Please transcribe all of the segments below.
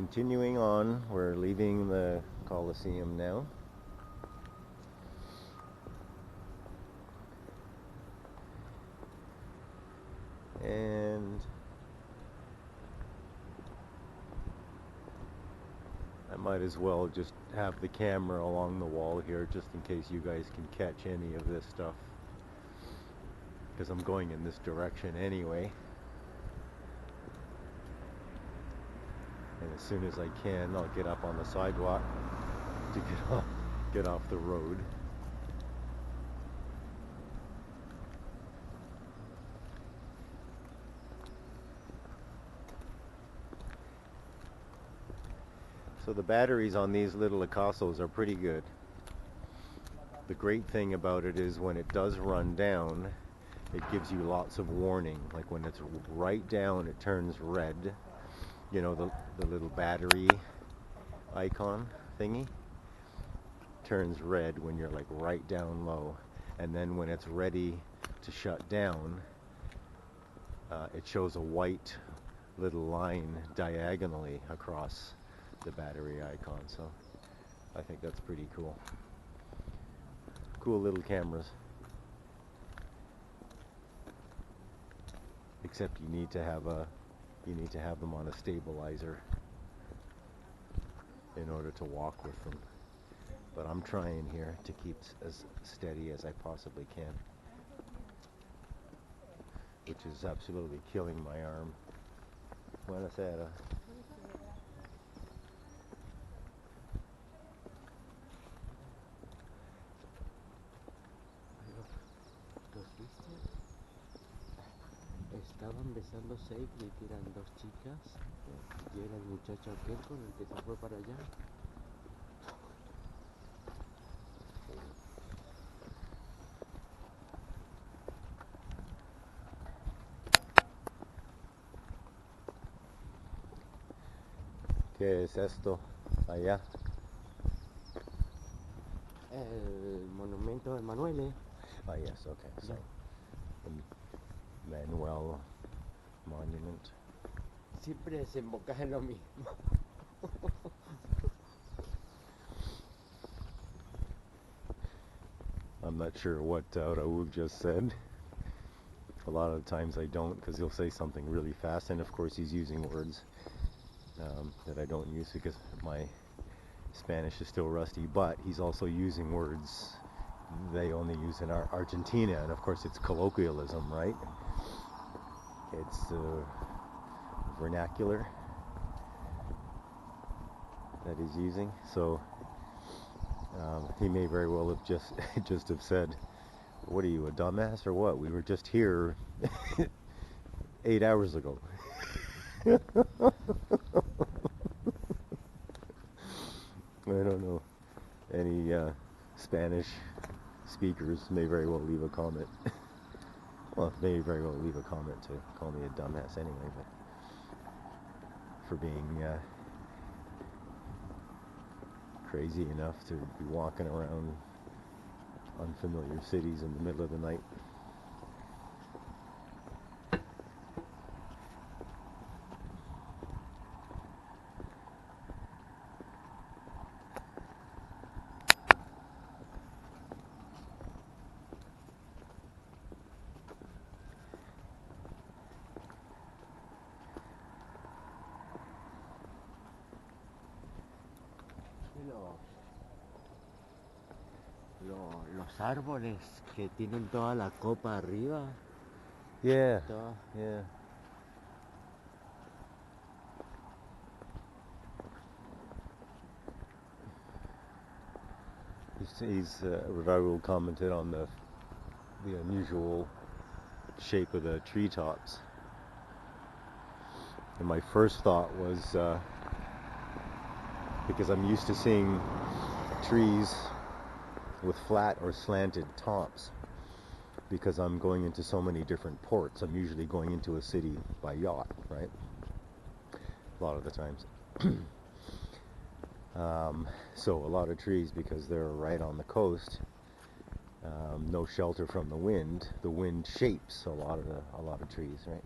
continuing on. We're leaving the Coliseum now. And I might as well just have the camera along the wall here just in case you guys can catch any of this stuff, because I'm going in this direction anyway. And as soon as I can, I'll get up on the sidewalk to get off the road. So the batteries on these little Icazos are pretty good. The great thing about it is when it does run down, it gives you lots of warning. Like when it's right down, it turns red. You know, the little battery icon thingy turns red when you're like right down low. And then when it's ready to shut down, it shows a white little line diagonally across the battery icon. So I think that's pretty cool. Cool little cameras. Except you need to have them on a stabilizer in order to walk with them. But I'm trying here to keep as steady as I possibly can, which is absolutely killing my arm. Buonasera. Estaban besándose y eran dos chicas y era el muchacho aquel con el que se fue para allá. ¿Qué es esto allá? El monumento de Manuel. Oh yes, okay. So the Manuel Monument. Siempre desemboca en lo mismo. I'm not sure what Raul just said. A lot of times I don't, because he'll say something really fast, and of course he's using words that I don't use because my Spanish is still rusty, but he's also using words they only use in Argentina, and of course it's colloquialism, right? It's vernacular that he's using. So he may very well have just have said, "What are you, a dumbass or what? We were just here 8 hours ago." I don't know. Any Spanish speakers may very well leave a comment. Well, may very well leave a comment to call me a dumbass anyway, but for being crazy enough to be walking around unfamiliar cities in the middle of the night. Los árboles que tienen toda la copa arriba. Yeah, Toda. yeah. Raul commented on the unusual shape of the treetops, and my first thought was because I'm used to seeing trees with flat or slanted tops, because I'm going into so many different ports. I'm usually going into a city by yacht, right? A lot of the times. So a lot of trees, because they're right on the coast, no shelter from the wind. The wind shapes a lot of trees, right?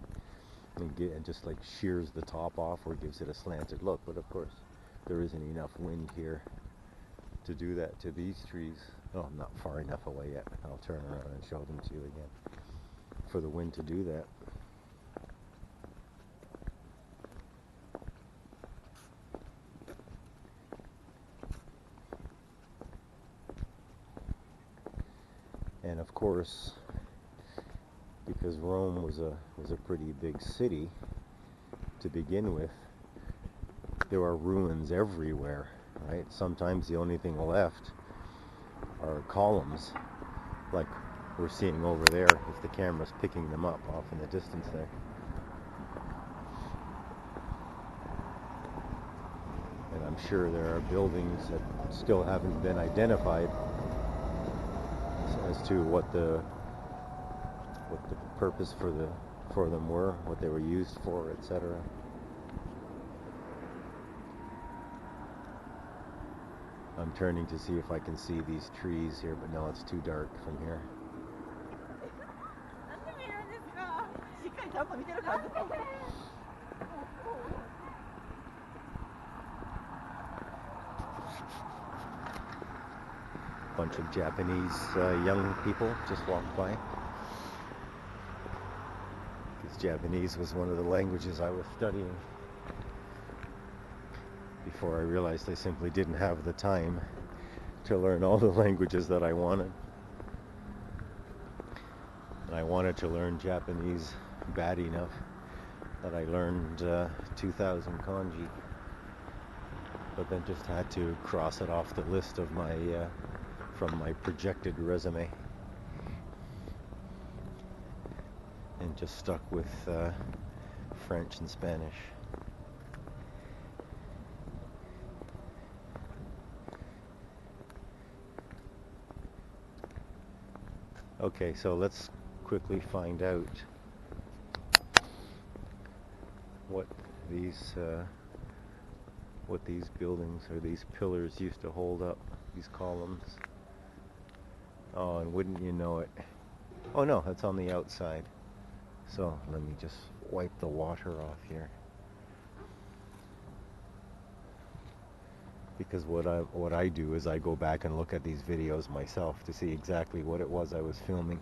and just like shears the top off or gives it a slanted look. But of course, there isn't enough wind here to do that to these trees. Oh, I'm not far enough away yet. I'll turn around and show them to you again for the wind to do that. And of course, because Rome was a pretty big city to begin with, there are ruins everywhere, right? Sometimes the only thing left are columns, like we're seeing over there if the camera's picking them up off in the distance there. And I'm sure there are buildings that still haven't been identified as to what the purpose for them were, what they were used for, etc. I'm turning to see if I can see these trees here, but no, it's too dark from here. Bunch of Japanese young people just walked by. Because Japanese was one of the languages I was studying before I realized I simply didn't have the time to learn all the languages that I wanted. And I wanted to learn Japanese bad enough that I learned 2,000 kanji, but then just had to cross it off the list of my from my projected resume, and just stuck with French and Spanish. Okay, so let's quickly find out what these buildings or these pillars used to hold up, these columns. Oh, and wouldn't you know it? Oh no, that's on the outside. So let me just wipe the water off here. Because what I do is I go back and look at these videos myself to see exactly what it was I was filming.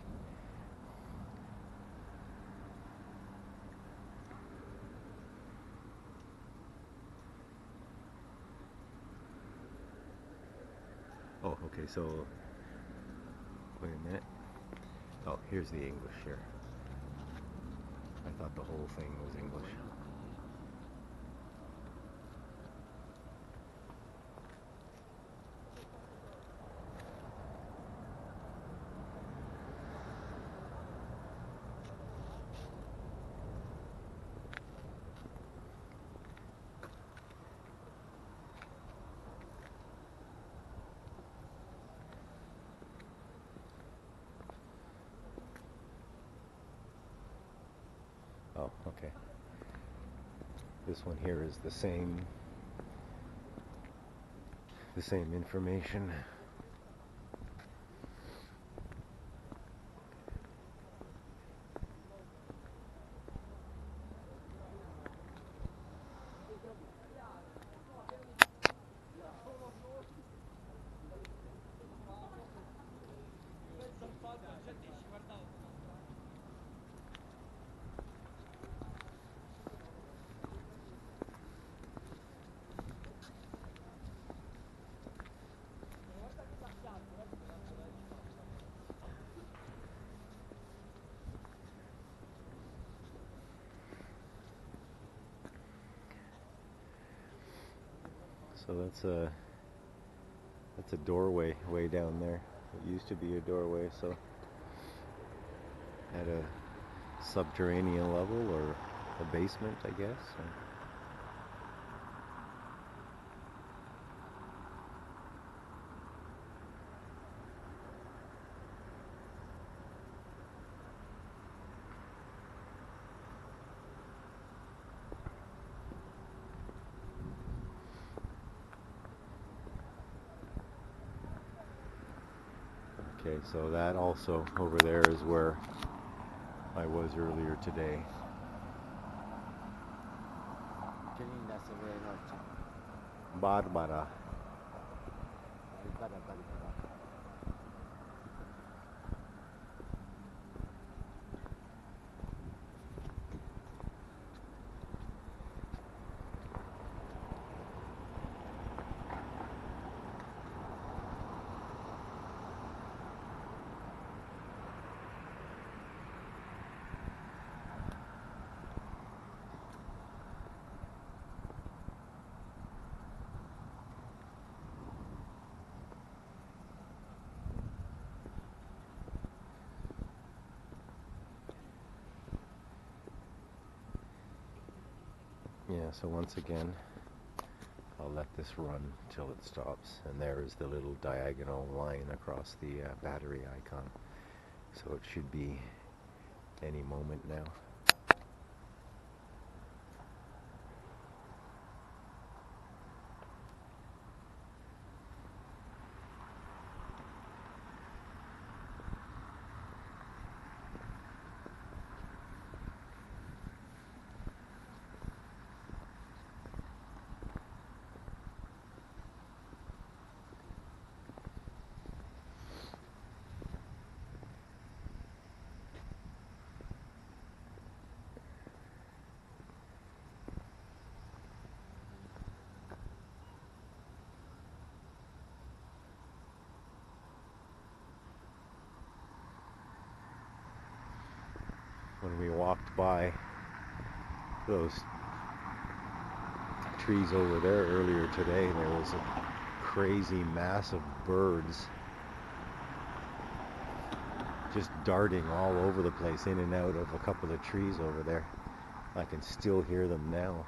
Oh, okay, so wait a minute. Oh, here's the English here. I thought the whole thing was English. Oh, okay. This one here is the same information. So that's a doorway way down there. It used to be a doorway, so at a subterranean level or a basement, I guess. Okay, so that also over there is where I was earlier today. se ve de noche. Bárbara. Ahí para. Yeah, so once again, I'll let this run till it stops. And there is the little diagonal line across the battery icon. So it should be any moment now. When we walked by those trees over there earlier today, there was a crazy mass of birds just darting all over the place, in and out of a couple of trees over there. I can still hear them now.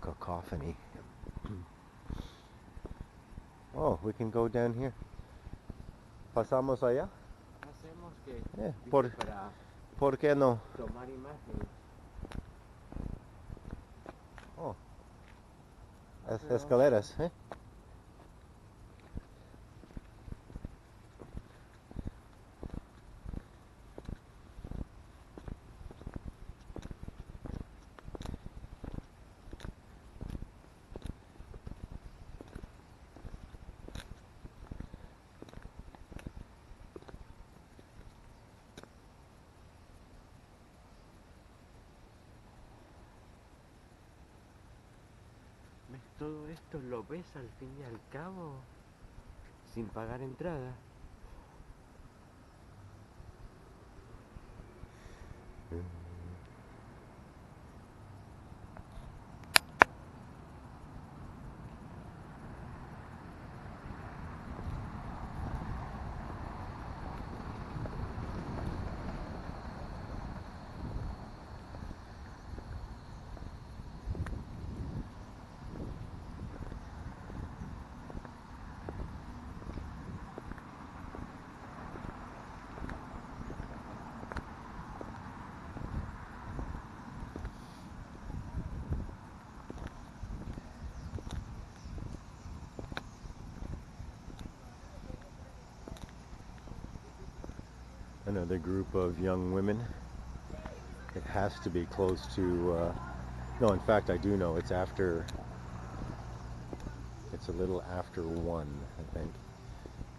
Cacophony. Oh, we can go down here. Pasamos allá. Hacemos que Por qué no? tomar imágenes. Oh, escaleras, ¿eh? Todo esto lo ves al fin y al cabo sin pagar entrada. Another group of young women. It has to be close to, no, in fact I do know it's a little after 1, I think.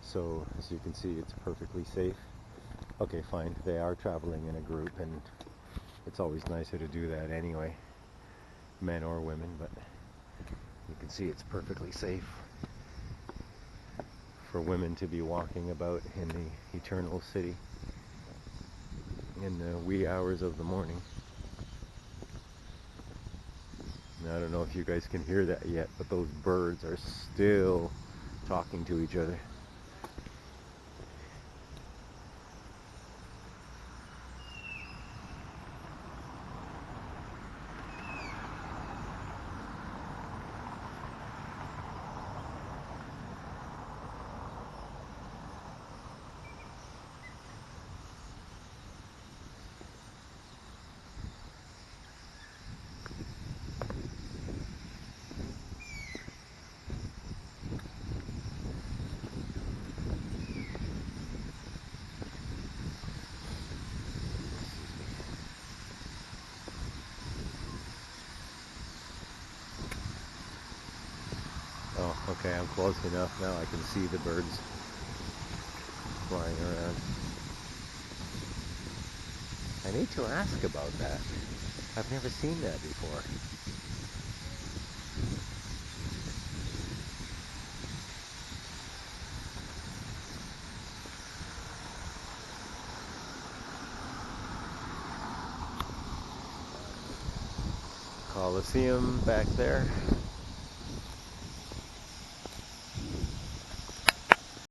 So as you can see, it's perfectly safe. Okay, fine, they are traveling in a group, and it's always nicer to do that anyway, men or women, but you can see it's perfectly safe for women to be walking about in the eternal city in the wee hours of the morning. And I don't know if you guys can hear that yet, but those birds are still talking to each other. Okay, I'm close enough now. I can see the birds flying around. I need to ask about that. I've never seen that before. Coliseum back there.